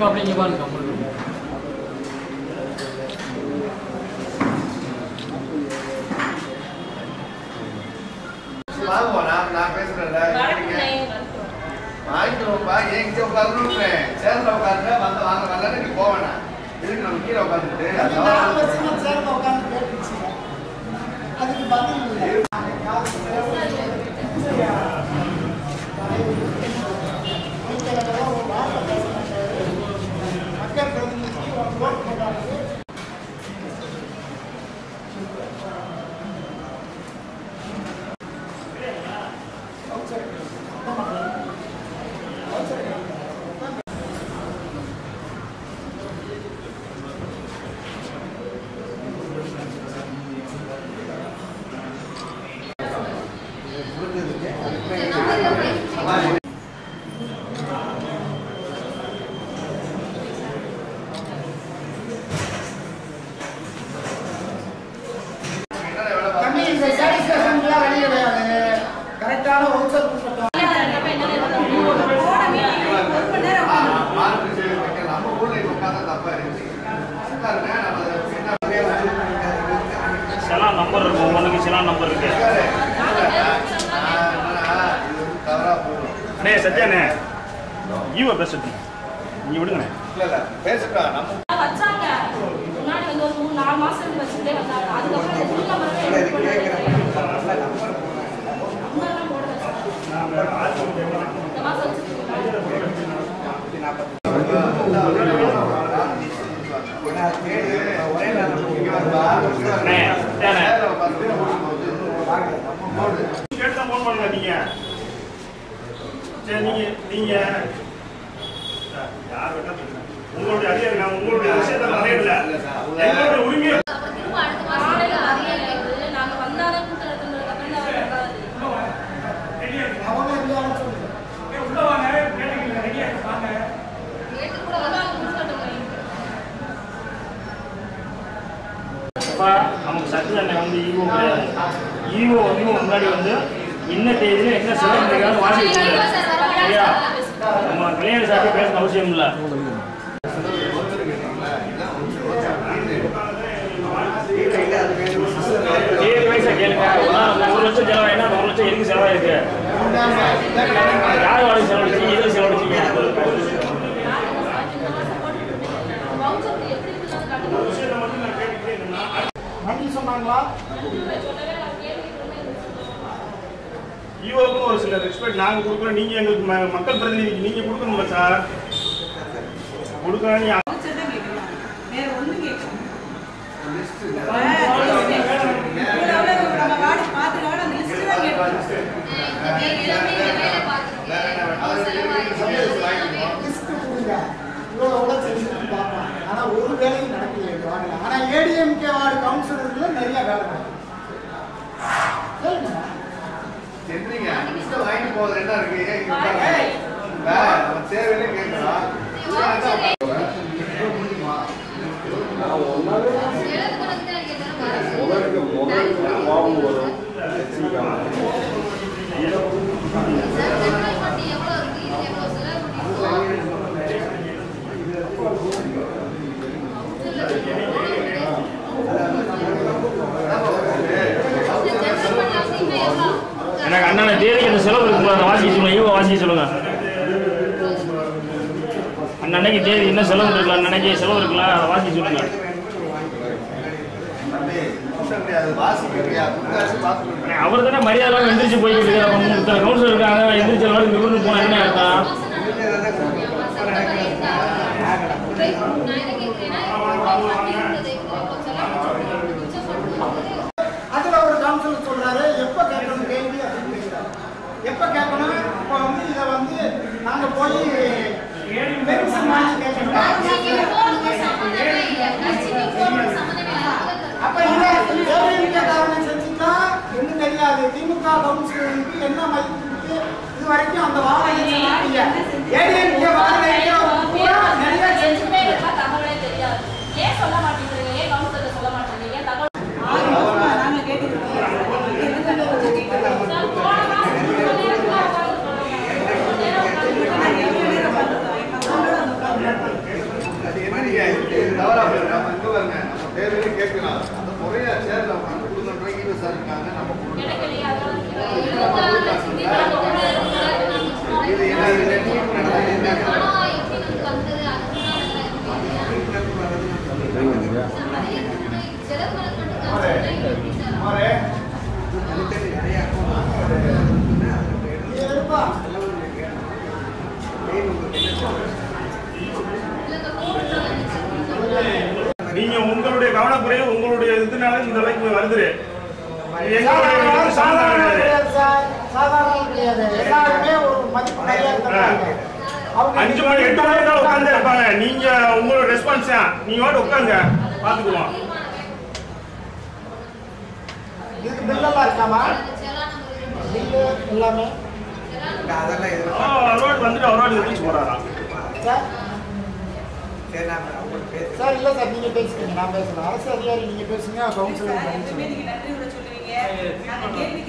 அப்படிங்க பாருங்க நான் பேசுறேன்ல வாங்கிக்கிறோம்ப்பா எங்க உட்காந்துருக்கேன் சேர்ல உட்காந்து வந்து வாங்க வரலன்னு நீ போவேண்ணா இதுக்கு நம்ம கீழே உட்காந்துட்டு சேர்ல உட்காந்து கேட்டுச்சு அதுக்கு பதில் மக்கள் பிரதிநிதிக்கு ஓட்டு போட்டாங்க கரெக்டான ஹோல்சேல் நம்ம ஊர்ல உட்காந்தா தப்பா இருக்கு சில நம்பர் இருக்கு ஒவ்வொன்றுக்கு சில நம்பர் இருக்கு அண்ணே சத்யாண்ணே ஈவோ பேசட்டு நீங்க விடுங்கண்ணே இல்ல பேசட்டா நம்ம வச்சாங்க முன்னாடி வந்து ஒரு 3-4 மாசத்துக்கு வச்சுட்டே வந்தாங்க அதுக்கப்புறம் இந்த ஃபுல் நம்பர் போட வச்சாங்க இந்த மாசம் ஃபோன் பண்ணுங்க நீங்க சரி நீங்க யார் வேணா உங்களுடைய அதிகாரி நான் உங்களுடைய விஷயத்தை நிறைய எங்களுடைய உரிமையை நாங்க வந்தாலே கூட்டம் எடுத்துறதுக்கு அப்புறம் தான் வராது உள்ள வாங்க கேட்டீங்க ரெடியா வாங்க கேட்டு கூட வந்தாலும் கூட்டட்டுங்க நமக்கு சத்யாண்ணே வந்து ஈவோ கிடையாது ஈவோ வந்து முன்னாடி வந்து என்ன தேதியில என்ன சிறப்பு வாசி சரியா நம்ம விளையாட்டு சாப்பிட்டு பேச அவசியம் இல்லை கேளுங்க 1 லட்சம் செலவாயினா 1 லட்சம் எதுக்கு செலவாயிருக்கு யார் வாடகை செலவழிச்சு எதுக்கு செலவழிச்சிங்க நன்றி சொன்னாங்களா ஈவோக்கும் ஒரு சில ரெஸ்பெக்ட் நாங்கள் கொடுக்குறோம் நீங்கள் எங்களுக்கு மக்கள் பிரதிநிதிக்கு நீங்கள் கொடுக்கணும்ல சார் கொடுக்குறாங்க வேற ஒன்றும் கேட்கணும் ஆனா ஒரு வேலையும் நடக்கல வார்டுல ஆனா ஏடிஎம்கே வார்டு கவுன்சிலர்ல நிறைய வேலை சென்றீங்க வாங்கிட்டு போகுது என்ன இருக்கு நம்ம தேவையிலே கேட்கலாம் எனக்கு அண்ணா தேதிக்கு அந்த செலவு இருக்குங்களா அதை வாசிக்க சொல்லுங்க ஈவோ வாசிக்க சொல்லுங்க அன்னைக்கு தேதி என்ன செலவு இருக்கலாம் அன்னைக்கு செலவு இருக்கலாம் அதை வாசிக்க சொல்லுங்க அவர் தானே மரியாதை எந்திரிச்சு போயிட்டு இருக்காரு கவுன்சிலர் இருக்காங்க எந்திரிச்சு இருந்து போனா என்ன அர்த்தம் அதுல ஒரு கவுன்சிலர் சொல்றாரு எப்ப கேட்கணும் கேள்வி அப்படின்னு கேட்கிறாரு எப்ப கேட்கணும் அப்ப வந்து இதை வந்து நாங்க போய் பென்ஷன் வாங்கி கேட்கணும் அப்ப இதை ஏடிஎம்கே காரணம் செஞ்சுட்டா இன்னும் தெரியாது திமுக கவுன்சிலருக்கு என்ன மதிப்பு இருக்கு இது வரைக்கும் அந்த வாடகை ஏடிஎம்கே வாடகை நிறைய செஞ்சுட்டு தகவலே தெரியாது ஏன் சொல்ல மாட்டேங்கிறீங்க ஏன் கவுன்சிலர் சொல்ல மாட்டேங்கிறீங்க ஏன் தகவல் நாங்கள் கேட்டுக்கிறோம் போன மாசம் நீங்க உங்களுடைய கவனக்குறைய உங்களுடைய இதனால இந்த அளவுக்கு வருது. சாதாரண கிடையாது. எல்லாருமே ஒரு மதிப்பு மரியாதை தராங்க. 5 மணி 8 மணி தான் உட்கார்ந்து இருப்பாங்க. நீங்க உங்களோட ரெஸ்பான்ஸ் நீங்க வாட்டு உட்காருங்க பாத்துக்குவோம். இதுக்கு பில்லெல்லாம் இருக்காமா? பில்லு எல்லாமே அதெல்லாம் எதுவும் அவார்டு வந்துட்டு அவார்டு எதிர்த்து போறாரா சார்? சரி நான் அவங்க பேச சார் இல்லை சார், நீங்கள் பேசுறீங்க, நான் பேசுகிறேன். அரசு அதிகாரி நீங்கள் பேசுங்க, கவுன்சிலர் எப்பவுமே நீங்க நன்றி கூட சொல்லுவீங்க. நாங்க கேட்டு